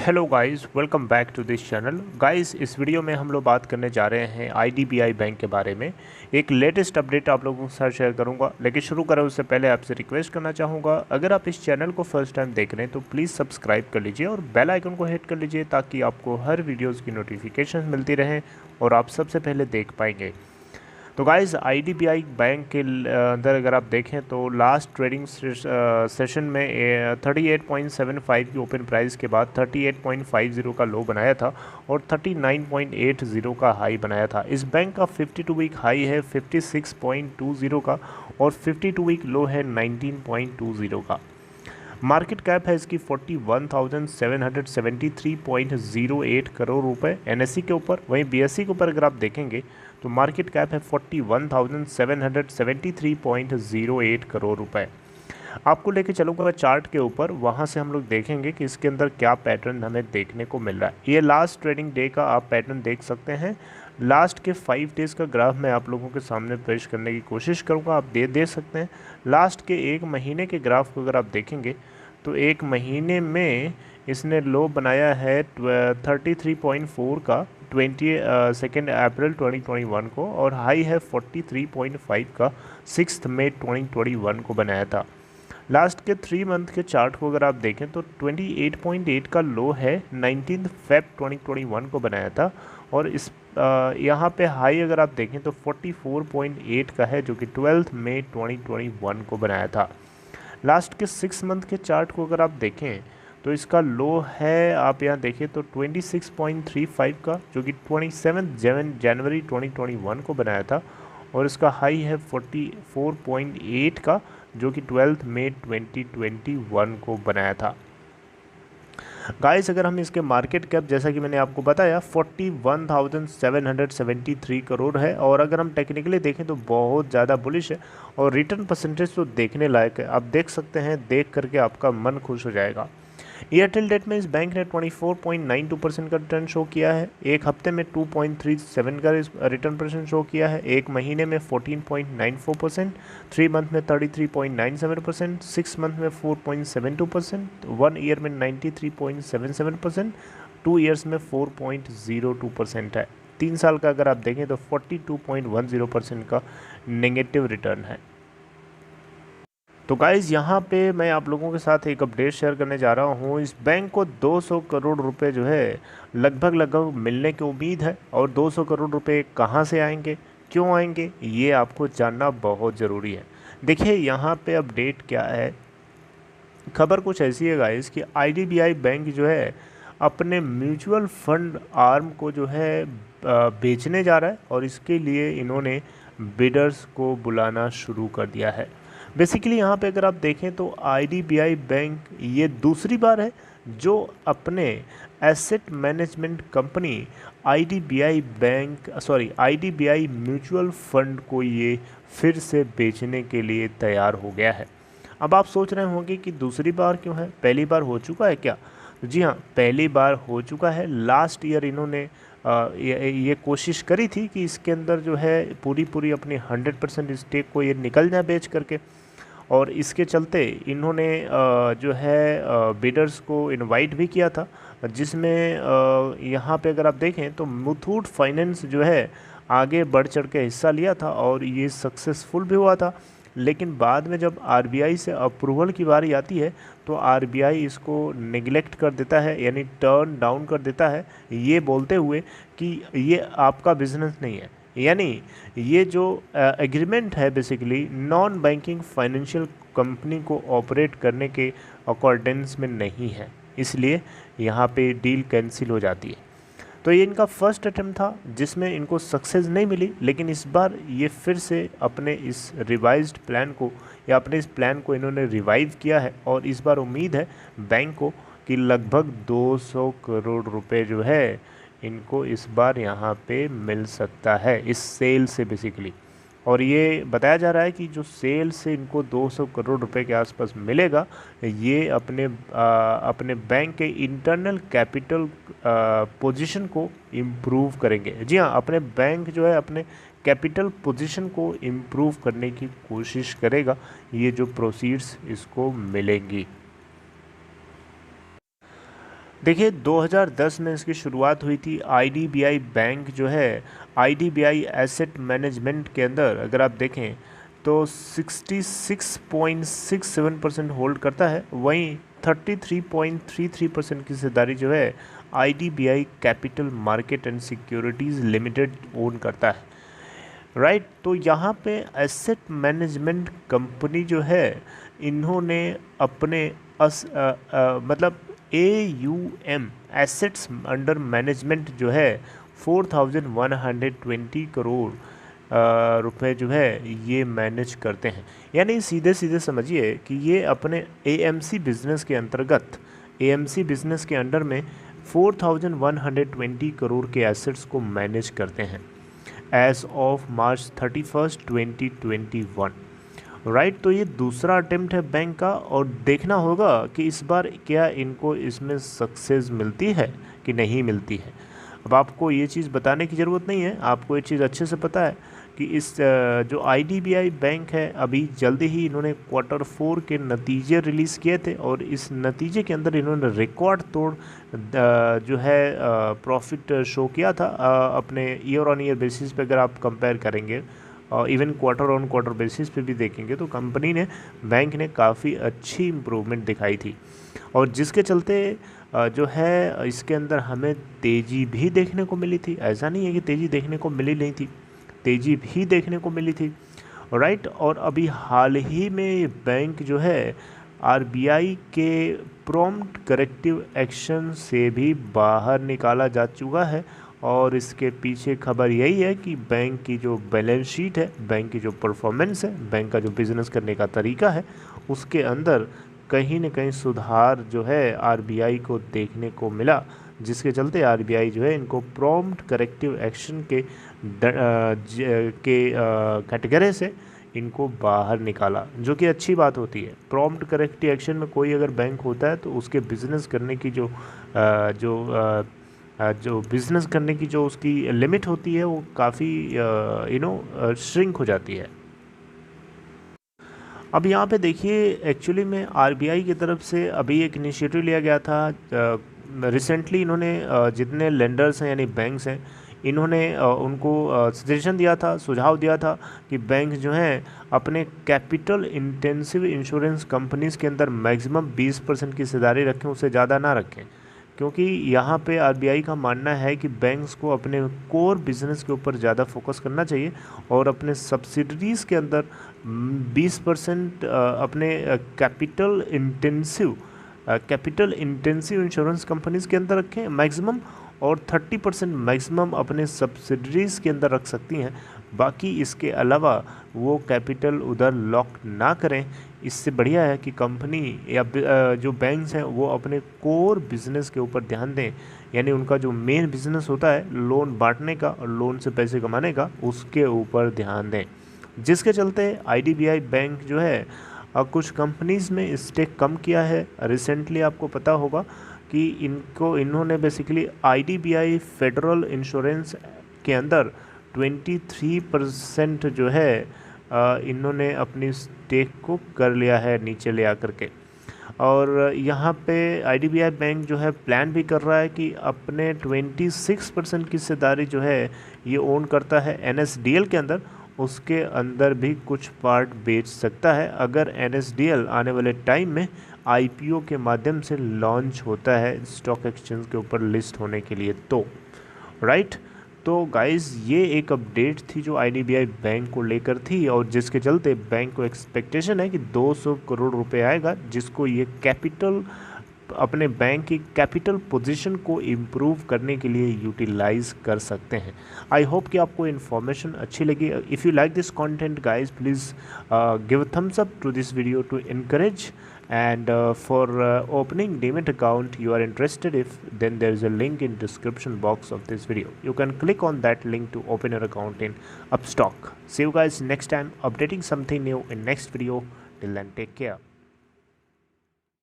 Hello guys, welcome back to this channel. Guys, इस video में हम लोग बात करने जा रहे हैं आईडीबीआई बैंक के बारे में। एक लेटेस्ट अपडेट आप लोगों के साथ शेयर करूंगा, लेकिन शुरू करें उससे पहले आपसे रिक्वेस्ट करना चाहूँगा, अगर आप इस चैनल को फर्स्ट टाइम देख रहे हैं तो प्लीज़ सब्सक्राइब कर लीजिए और बेल आइकन को हिट कर लीजिए ताकि आपको हर वीडियोज़ की नोटिफिकेशन मिलती रहें और आप सबसे पहले देख पाएंगे। तो गाइज़, आईडीबीआई बैंक के अंदर अगर आप देखें तो लास्ट ट्रेडिंग सेशन में 38.75 की ओपन प्राइस के बाद 38.50 का लो बनाया था और 39.80 का हाई बनाया था। इस बैंक का 52 वीक हाई है 56.20 का और 52 वीक लो है 19.20 का। मार्केट कैप है इसकी 41,773.08 करोड़ रुपए एनएससी के ऊपर। वहीं बीएससी के ऊपर अगर आप देखेंगे तो मार्केट कैप है 41,773.08 करोड़ रुपए। आपको लेके चलूँगा चार्ट के ऊपर, वहाँ से हम लोग देखेंगे कि इसके अंदर क्या पैटर्न हमें देखने को मिल रहा है। ये लास्ट ट्रेडिंग डे का आप पैटर्न देख सकते हैं। लास्ट के 5 डेज़ का ग्राफ मैं आप लोगों के सामने पेश करने की कोशिश करूँगा, आप दे सकते हैं। लास्ट के एक महीने के ग्राफ को अगर आप देखेंगे तो एक महीने में इसने लो बनाया है 33.4 का 22 अप्रैल 2021 को और हाई है 43.5 का 6 मई 2021 को बनाया था। लास्ट के 3 मंथ के चार्ट को अगर आप देखें तो 28.8 का लो है 19 फेब 2021 को बनाया था और इस यहाँ पे हाई अगर आप देखें तो 44.8 का है जो कि 12 मई 2021 को बनाया था। लास्ट के 6 मंथ के चार्ट को अगर आप देखें तो इसका लो है, आप यहाँ देखें तो 26.35 का जो कि 27 जनवरी 2021 को बनाया था और इसका हाई है 44.8 का जो कि 12 मई 2021 को बनाया था। गाइस, अगर हम इसके मार्केट कैप जैसा कि मैंने आपको बताया 41,773 करोड़ है और अगर हम टेक्निकली देखें तो बहुत ज़्यादा बुलिश है और रिटर्न परसेंटेज तो देखने लायक है। आप देख सकते हैं, देख करके आपका मन खुश हो जाएगा। एयरटेल डेट में इस बैंक ने 24.92% का रिटर्न शो किया है, एक हफ्ते में 2.37 का रिटर्न परसेंट शो किया है, एक महीने में 14.94%, 3 मंथ में 33.97%, 6 मंथ में 4.72%, 1 ईयर में 93.77%, 2 ईयर्स में 4.02% है। 3 साल का अगर आप देखें तो 42.10% का नेगेटिव रिटर्न है। तो गाइज़, यहाँ पे मैं आप लोगों के साथ एक अपडेट शेयर करने जा रहा हूँ। इस बैंक को 200 करोड़ रुपए जो है लगभग मिलने की उम्मीद है और 200 करोड़ रुपए कहाँ से आएंगे, क्यों आएंगे, ये आपको जानना बहुत ज़रूरी है। देखिए यहाँ पे अपडेट क्या है, खबर कुछ ऐसी है गाइज़ कि आईडीबीआई बैंक जो है अपने म्यूचुअल फंड आर्म को जो है बेचने जा रहा है और इसके लिए इन्होंने बिडर्स को बुलाना शुरू कर दिया है। बेसिकली यहाँ पे अगर आप देखें तो आईडीबीआई बैंक ये दूसरी बार है जो अपने asset management company IDBI mutual fund को ये फिर से बेचने के लिए तैयार हो गया है। अब आप सोच रहे होंगे कि दूसरी बार क्यों है, पहली बार हो चुका है क्या? जी हाँ, पहली बार हो चुका है। लास्ट ईयर इन्होंने ये कोशिश करी थी कि इसके अंदर जो है पूरी अपनी 100% स्टेक को ये निकल जाए बेच करके, और इसके चलते इन्होंने जो है बिडर्स को इनवाइट भी किया था, जिसमें यहाँ पे अगर आप देखें तो मुथूट फाइनेंस जो है आगे बढ़ चढ़ के हिस्सा लिया था और ये सक्सेसफुल भी हुआ था। लेकिन बाद में जब आरबीआई से अप्रूवल की बारी आती है तो आरबीआई इसको नेग्लेक्ट कर देता है, यानी टर्न डाउन कर देता है, ये बोलते हुए कि ये आपका बिजनेस नहीं है। यानी ये जो एग्रीमेंट है basically non banking financial company को ऑपरेट करने के अकॉर्डेंस में नहीं है, इसलिए यहाँ पे डील कैंसिल हो जाती है। तो ये इनका फर्स्ट अटेम्प्ट था जिसमें इनको सक्सेस नहीं मिली, लेकिन इस बार ये फिर से अपने इस रिवाइज्ड प्लान को या अपने इस प्लान को इन्होंने रिवाइव किया है और इस बार उम्मीद है बैंक को कि लगभग 200 करोड़ रुपए जो है इनको इस बार यहाँ पे मिल सकता है इस सेल से बेसिकली। और ये बताया जा रहा है कि जो सेल से इनको 200 करोड़ रुपए के आसपास मिलेगा, ये अपने बैंक के इंटरनल कैपिटल पोजीशन को इम्प्रूव करेंगे। जी हाँ, अपने बैंक जो है अपने कैपिटल पोजीशन को इम्प्रूव करने की कोशिश करेगा ये जो प्रोसीड्स इसको मिलेंगी। देखिए 2010 में इसकी शुरुआत हुई थी। आईडीबीआई बैंक जो है, आईडीबीआई एसेट मैनेजमेंट के अंदर अगर आप देखें तो 66.67% होल्ड करता है। वहीं 33.33% की हिस्सेदारी जो है IDBI capital market and securities limited own करता है। राइट, तो यहाँ पे एसेट मैनेजमेंट कंपनी जो है, इन्होंने अपने मतलब AUM एसेट्स अंडर मैनेजमेंट जो है 4120 करोड़ रुपए जो है ये मैनेज करते हैं। यानी सीधे सीधे समझिए कि ये अपने AMC बिजनेस के अंतर्गत, AMC बिजनेस के अंडर में 4120 करोड़ के एसेट्स को मैनेज करते हैं एज ऑफ मार्च 31, 2021। राइट, तो ये दूसरा अटेम्प्ट है बैंक का, और देखना होगा कि इस बार क्या इनको इसमें सक्सेस मिलती है कि नहीं मिलती है। अब आपको ये चीज़ बताने की ज़रूरत नहीं है, आपको ये चीज़ अच्छे से पता है कि इस जो आईडीबीआई बैंक है, अभी जल्दी ही इन्होंने Q4 के नतीजे रिलीज़ किए थे, और इस नतीजे के अंदर इन्होंने रिकॉर्ड तोड़ जो है प्रॉफिट शो किया था। अपने ईयर ऑन ईयर बेसिस पे अगर आप कंपेयर करेंगे, और even quarter on quarter basis पे भी देखेंगे, तो कंपनी ने, बैंक ने काफ़ी अच्छी इम्प्रूवमेंट दिखाई थी, और जिसके चलते जो है इसके अंदर हमें तेज़ी भी देखने को मिली थी। ऐसा नहीं है कि तेज़ी देखने को मिली नहीं थी, तेज़ी भी देखने को मिली थी। राइट, और अभी हाल ही में बैंक जो है आरबीआई के प्रॉम्प्ट करेक्टिव एक्शन से भी बाहर निकाला जा चुका है, और इसके पीछे खबर यही है कि बैंक की जो बैलेंस शीट है, बैंक की जो परफॉर्मेंस है, बैंक का जो बिज़नेस करने का तरीका है, उसके अंदर कहीं न कहीं सुधार जो है आरबीआई को देखने को मिला, जिसके चलते आरबीआई जो है इनको प्रॉम्प्ट करेक्टिव एक्शन के कैटेगरी से इनको बाहर निकाला, जो कि अच्छी बात होती है। प्रॉम्प्ट करेक्टिव एक्शन में कोई अगर बैंक होता है तो उसके बिज़नेस करने की जो बिज़नेस करने की जो उसकी लिमिट होती है वो काफ़ी श्रिंक हो जाती है। अब यहाँ पे देखिए, एक्चुअली में आरबीआई की तरफ से अभी एक इनिशिएटिव लिया गया था। रिसेंटली इन्होंने जितने लेंडर्स हैं यानी बैंक्स हैं, इन्होंने उनको सजेशन दिया था, सुझाव दिया था कि बैंक जो हैं अपने कैपिटल इंटेंसिव इंश्योरेंस कंपनीज़ के अंदर मैक्सिमम 20% की हिस्सेदारी रखें, उससे ज़्यादा ना रखें, क्योंकि यहाँ पे आरबीआई का मानना है कि बैंक्स को अपने कोर बिजनेस के ऊपर ज़्यादा फोकस करना चाहिए, और अपने सब्सिडरीज़ के अंदर 20% अपने कैपिटल इंटेंसिव इंश्योरेंस कंपनीज़ के अंदर रखें मैक्सिमम, और 30% मैक्सिमम अपने सब्सिडरीज़ के अंदर रख सकती हैं। बाकी इसके अलावा वो कैपिटल उधर लॉक ना करें। इससे बढ़िया है कि कंपनी या जो बैंक्स हैं वो अपने कोर बिज़नेस के ऊपर ध्यान दें, यानी उनका जो मेन बिज़नेस होता है लोन बांटने का और लोन से पैसे कमाने का, उसके ऊपर ध्यान दें। जिसके चलते आईडीबीआई बैंक जो है कुछ कंपनीज़ में स्टेक कम किया है। रिसेंटली आपको पता होगा कि इन्होंने बेसिकली आईडीबीआई फेडरल इंश्योरेंस के अंदर 23% जो है इन्होंने अपनी स्टेक को कर लिया है नीचे ले आकर के। और यहाँ पे आईडीबीआई बैंक जो है प्लान भी कर रहा है कि अपने 26% की हिस्सेदारी जो है ये ओन करता है एनएसडीएल के अंदर, उसके अंदर भी कुछ पार्ट बेच सकता है अगर एनएसडीएल आने वाले टाइम में आईपीओ के माध्यम से लॉन्च होता है स्टॉक एक्सचेंज के ऊपर लिस्ट होने के लिए। तो राइट, तो गाइज़ ये एक अपडेट थी जो आईडीबीआई बैंक को लेकर थी, और जिसके चलते बैंक को एक्सपेक्टेशन है कि 200 करोड़ रुपए आएगा, जिसको ये कैपिटल अपने बैंक की कैपिटल पोजीशन को इम्प्रूव करने के लिए यूटिलाइज कर सकते हैं। आई होप कि आपको इन्फॉर्मेशन अच्छी लगी। If you like this content guys, please give thumbs up to this video to encourage, and for opening Demat account you are interested, if then there is a link in description box of this video. You can click on that link to open your account in Upstox. See you guys next time, updating something new in next video. Till then, take care.